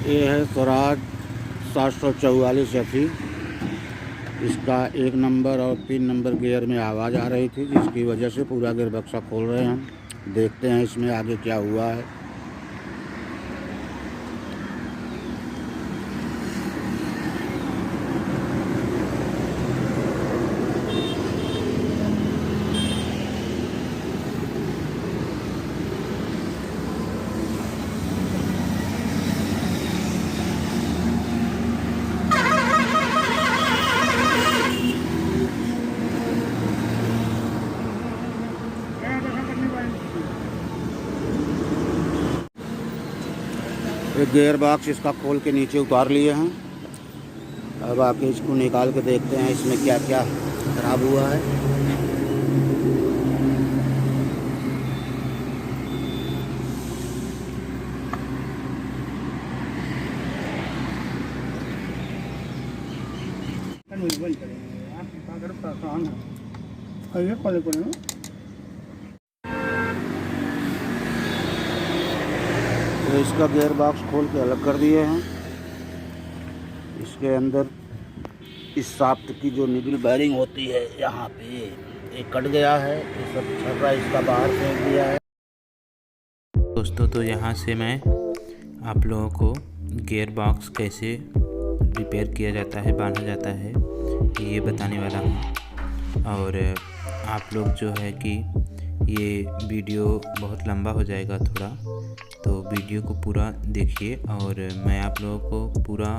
ये है स्वराज 744 FE। इसका 1 नंबर और 3 नंबर गियर में आवाज़ आ रही थी, जिसकी वजह से पूरा गियर बक्सा खोल रहे हैं हम। देखते हैं इसमें आगे क्या हुआ है। एक गियर बॉक्स इसका खोल के नीचे उतार लिए हैं। अब आके इसको निकाल के देखते हैं इसमें क्या क्या खराब हुआ है। तो इसका गियर बॉक्स खोल के अलग कर दिए हैं। इसके अंदर इस शाफ्ट की जो निडल बेयरिंग होती है, यहाँ पे ये कट गया है। ये सब छर्रा इसका बाहर फेंक दिया है। दोस्तों, तो यहाँ से मैं आप लोगों को गियर बॉक्स कैसे रिपेयर किया जाता है, बांधा जाता है, ये बताने वाला हूँ। और आप लोग जो है कि ये वीडियो बहुत लंबा हो जाएगा थोड़ा, तो वीडियो को पूरा देखिए और मैं आप लोगों को पूरा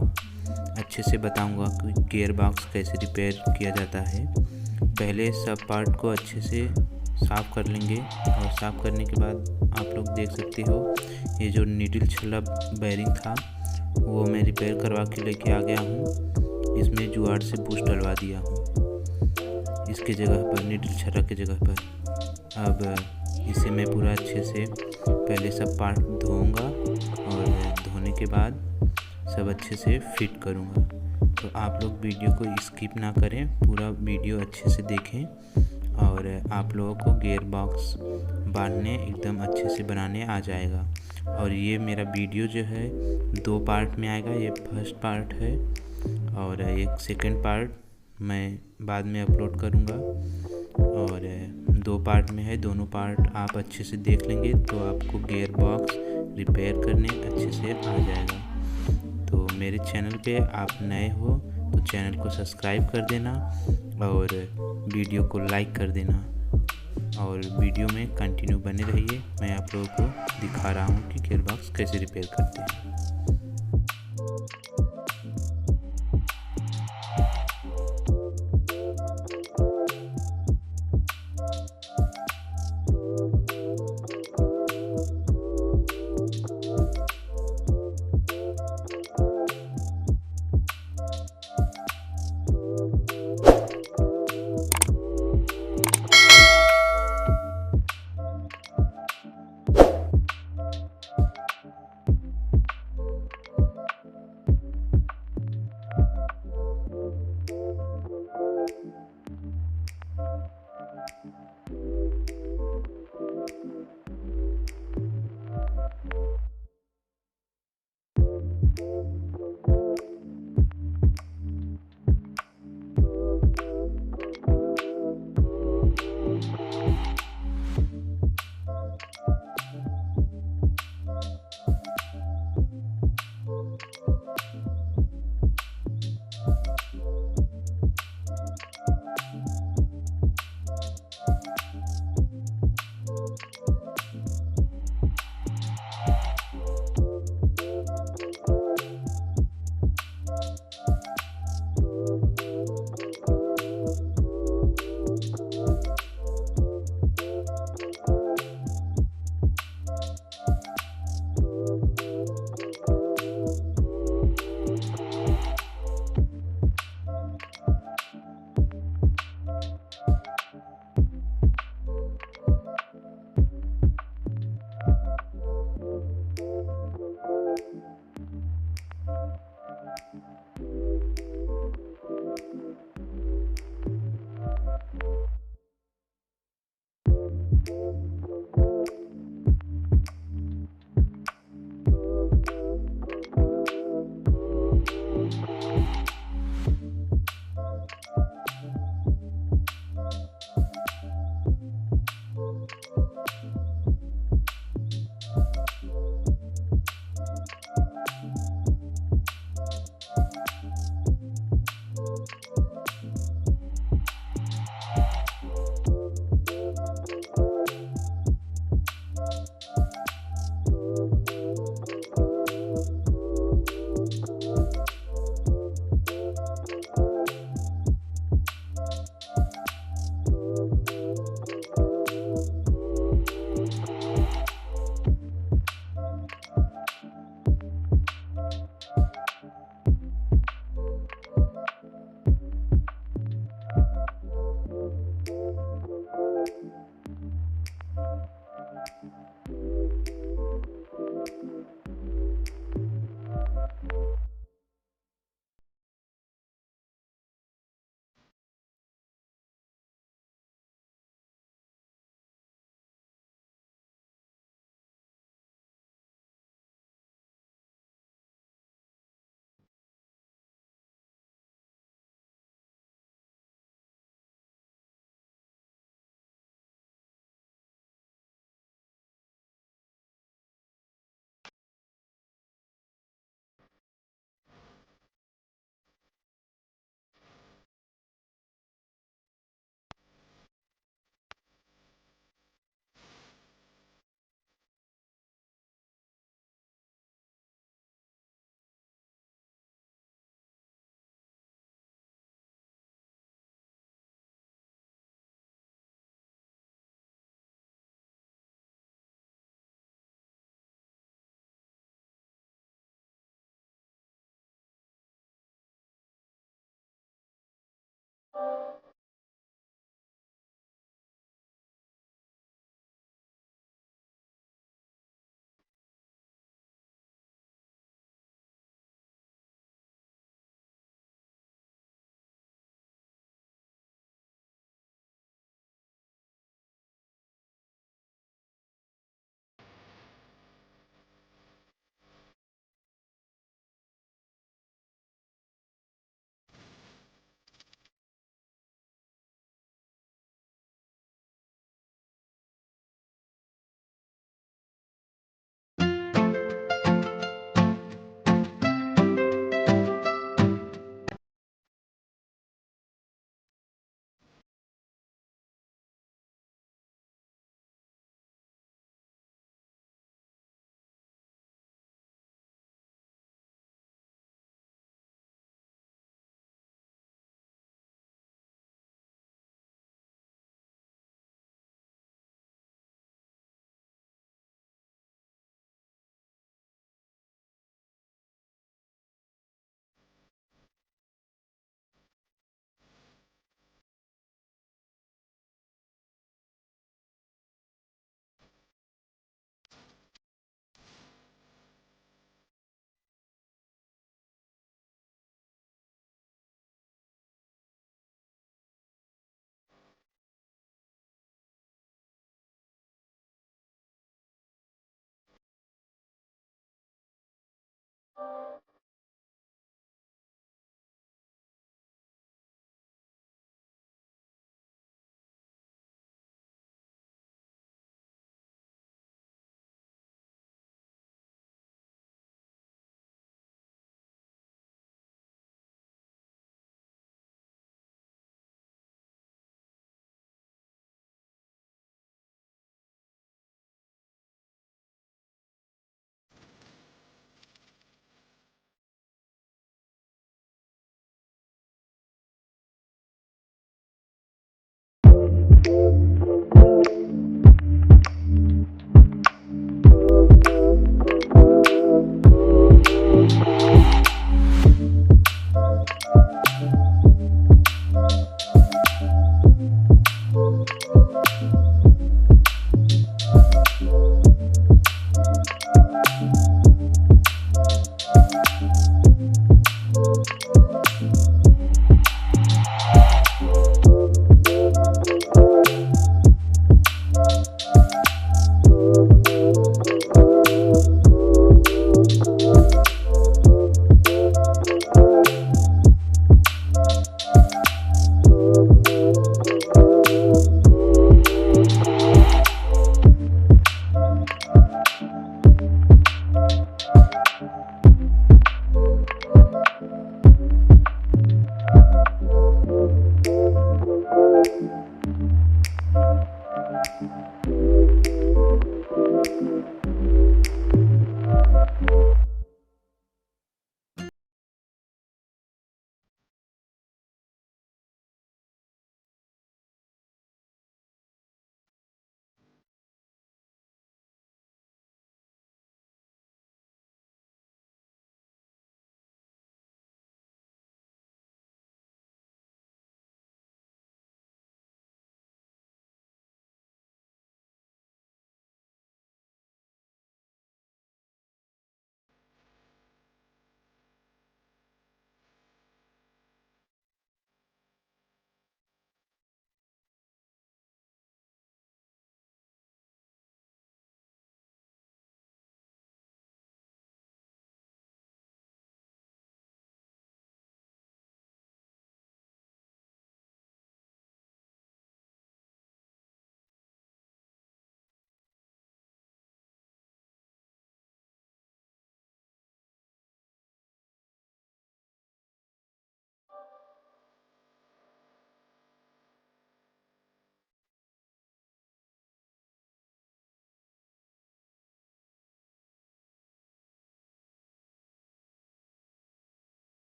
अच्छे से बताऊंगा कि गियर बॉक्स कैसे रिपेयर किया जाता है। पहले सब पार्ट को अच्छे से साफ़ कर लेंगे और साफ़ करने के बाद आप लोग देख सकते हो ये जो नीडल छल्ला बेयरिंग था वो मैं रिपेयर करवा के लेके आ गया हूँ। इसमें जुगाड़ से बूस्ट डलवा दिया हूँ इसके जगह पर, नीडल छर्रा के जगह पर। अब इसे मैं पूरा अच्छे से पहले सब पार्ट धोऊंगा और धोने के बाद सब अच्छे से फिट करूंगा। तो आप लोग वीडियो को स्किप ना करें, पूरा वीडियो अच्छे से देखें और आप लोगों को गियर बॉक्स बांधने एकदम अच्छे से बनाने आ जाएगा। और ये मेरा वीडियो जो है 2 पार्ट में आएगा। ये फर्स्ट पार्ट है और एक सेकंड पार्ट मैं बाद में अपलोड करूँगा। और 2 पार्ट में है, दोनों पार्ट आप अच्छे से देख लेंगे तो आपको गियर बॉक्स रिपेयर करने अच्छे से आ जाएगा। तो मेरे चैनल पे आप नए हो तो चैनल को सब्सक्राइब कर देना और वीडियो को लाइक कर देना और वीडियो में कंटिन्यू बने रहिए। मैं आप लोगों को दिखा रहा हूँ कि गियर बॉक्स कैसे रिपेयर करते हैं।